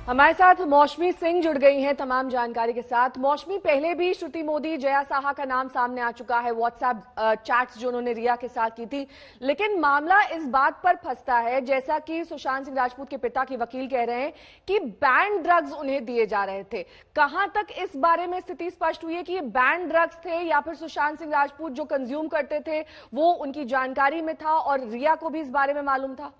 हमारे साथ मौसमी सिंह जुड़ गई हैं तमाम जानकारी के साथ। मौसमी, पहले भी श्रुति मोदी, जया साहा का नाम सामने आ चुका है, व्हाट्सएप चैट्स जो उन्होंने रिया के साथ की थी, लेकिन मामला इस बात पर फंसता है, जैसा कि सुशांत सिंह राजपूत के पिता के वकील कह रहे हैं कि बैन ड्रग्स उन्हें दिए जा रहे थे। कहां तक इस बारे में स्थिति स्पष्ट हुई है कि ये बैन ड्रग्स थे या फिर सुशांत सिंह राजपूत जो कंज्यूम करते थे वो उनकी जानकारी में था और रिया को भी इस बारे में मालूम था?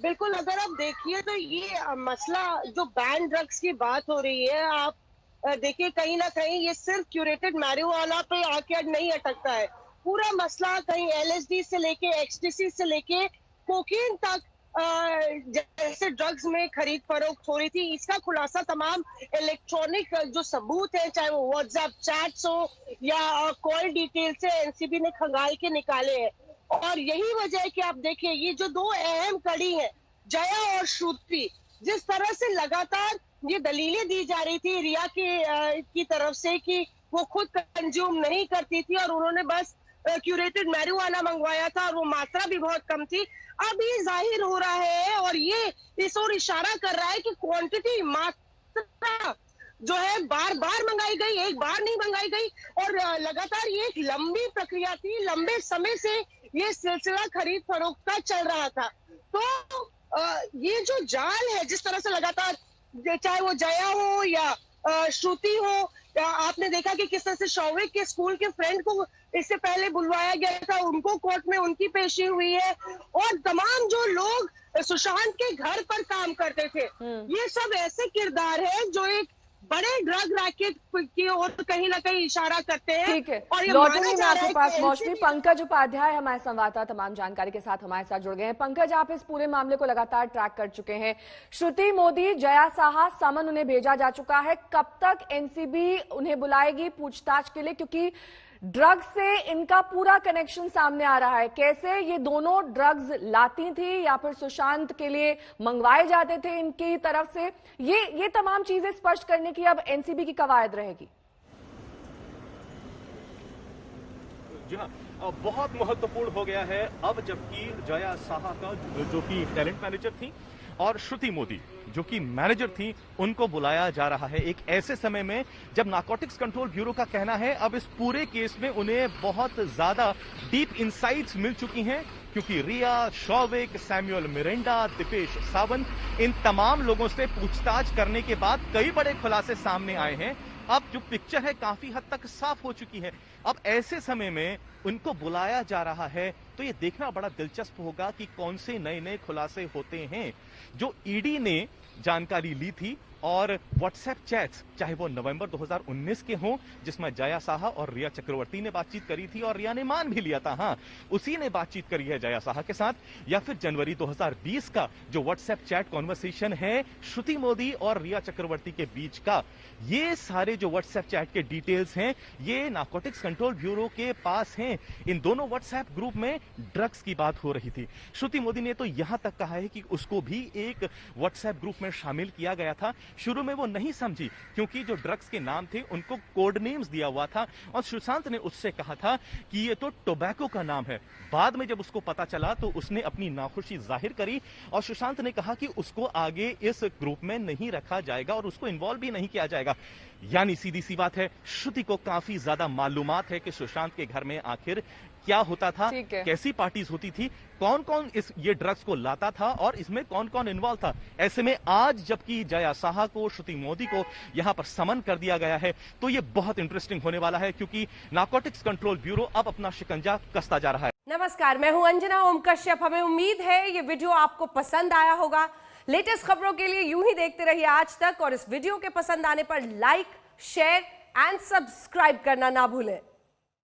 बिल्कुल, अगर आप देखिए तो ये मसला जो बैन ड्रग्स की बात हो रही है, आप देखिए कहीं ना कहीं ये सिर्फ क्यूरेटेड मैरिजुआना पे आके नहीं अटकता है। पूरा मसला कहीं एलएसडी से लेके एक्सटीसी से लेके कोकीन तक जैसे ड्रग्स में खरीद फरोख्त हो रही थी, इसका खुलासा तमाम इलेक्ट्रॉनिक जो सबूत है, चाहे वो व्हाट्सएप चैट्स हो या कॉल डिटेल से एनसीबी ने खंगाल के निकाले हैं। और यही वजह है कि आप देखिए ये जो दो अहम कड़ी है, जया और श्रुति, जिस तरह से लगातार ये दलीलें दी जा रही थी रिया की तरफ से कि वो खुद कंज्यूम नहीं करती थी और उन्होंने बस क्यूरेटेड मैरिजुआना मंगवाया था और वो मात्रा भी बहुत कम थी। अब ये जाहिर हो रहा है और ये इस ओर इशारा कर रहा है कि क्वांटिटी, मात्रा जो है बार बार मंगाई गई, एक बार नहीं मंगाई गई और लगातार ये एक लंबी प्रक्रिया थी, लंबे समय से ये सिलसिला खरीद फरोख्त का चल रहा था। तो ये जो जाल है, जिस तरह से लगातार, चाहे वो जया हो या श्रुति हो, आपने देखा कि किस तरह से शौविक के स्कूल के फ्रेंड को इससे पहले बुलवाया गया था, उनको कोर्ट में उनकी पेशी हुई है और तमाम जो लोग सुशांत के घर पर काम करते थे, ये सब ऐसे किरदार है जो एक बड़े ड्रग रैकेट की ओर कहीं ना कहीं इशारा करते हैं। ठीक है, और ये लौटूंगी मैं आपके पास। मौसमी, पंकज उपाध्याय हमारे संवाददाता तमाम जानकारी के साथ हमारे साथ जुड़ गए हैं। पंकज, आप इस पूरे मामले को लगातार ट्रैक कर चुके हैं। श्रुति मोदी, जया साहा, समन उन्हें भेजा जा चुका है, कब तक एनसीबी उन्हें बुलाएगी पूछताछ के लिए? क्योंकि ड्रग्स से इनका पूरा कनेक्शन सामने आ रहा है। कैसे ये दोनों ड्रग्स लाती थी या फिर सुशांत के लिए मंगवाए जाते थे इनकी तरफ से, ये तमाम चीजें स्पष्ट करने की अब एनसीबी की कवायद रहेगी। जी हाँ, बहुत महत्वपूर्ण हो गया है अब, जबकि जया साहा का जो कि टैलेंट मैनेजर थी और श्रुति मोदी जो कि मैनेजर थी, उनको बुलाया जा रहा है एक ऐसे समय में जब नारकोटिक्स कंट्रोल ब्यूरो का कहना है अब इस पूरे केस में उन्हें बहुत ज्यादा डीप इनसाइट्स मिल चुकी हैं, क्योंकि रिया, शौविक, सैमुअल मिरेंडा, दीपेश सावंत, इन तमाम लोगों से पूछताछ करने के बाद कई बड़े खुलासे सामने आए हैं। अब जो पिक्चर है काफी हद तक साफ हो चुकी है। अब ऐसे समय में उनको बुलाया जा रहा है तो ये देखना बड़ा दिलचस्प होगा कि कौन से नए नए खुलासे होते हैं। जो ईडी ने जानकारी ली थी और व्हाट्सएप चैट्स, चाहे वो नवंबर 2019 के हों जिसमें जया साहा और रिया चक्रवर्ती ने बातचीत करी थी और रिया ने मान भी लिया था, हाँ उसी ने बातचीत करी है जया साहा के साथ, या फिर जनवरी 2020 का जो व्हाट्सएप चैट कॉन्वर्सेशन है श्रुति मोदी और रिया चक्रवर्ती के बीच का, ये सारे जो व्हाट्सएप चैट के डिटेल्स हैं ये नारकोटिक्स कंट्रोल ब्यूरो के पास हैं। इन दोनों व्हाट्सएप ग्रुप में ड्रग्स की बात हो रही थी। श्रुति मोदी ने तो यहां तक कहा है कि उसको भी एक व्हाट्सएप ग्रुप में शामिल किया गया था। शुरू में वो नहीं समझी क्योंकि जो ड्रग्स के नाम थे उनको कोड नेम्स दिया हुआ था और सुशांत ने उससे कहा था कि ये तो टोबैको का नाम है। बाद में जब उसको पता चला तो उसने अपनी नाखुशी जाहिर करी और सुशांत ने कहा कि उसको आगे इस ग्रुप में नहीं रखा जाएगा और उसको इन्वॉल्व भी नहीं किया जाएगा। यानी सीधी सी बात है, श्रुति को काफी ज्यादा मालूमात है कि सुशांत के घर में आखिर क्या होता था, कैसी पार्टीज होती थी, कौन कौन ये ड्रग्स को लाता था और इसमें कौन कौन इन्वॉल्व था। ऐसे में आज जबकि जया साहा को, श्रुति मोदी को यहां पर समन कर दिया गया है तो ये बहुत इंटरेस्टिंग होने वाला है, क्योंकि नारकोटिक्स कंट्रोल ब्यूरो अब अपना शिकंजा कसता जा रहा है। नमस्कार, मैं हूं अंजना ओम कश्यप। हमें उम्मीद है ये वीडियो आपको पसंद आया होगा। लेटेस्ट खबरों के लिए यूं ही देखते रहिए आज तक और इस वीडियो के पसंद आने पर लाइक, शेयर एंड सब्सक्राइब करना ना भूलें।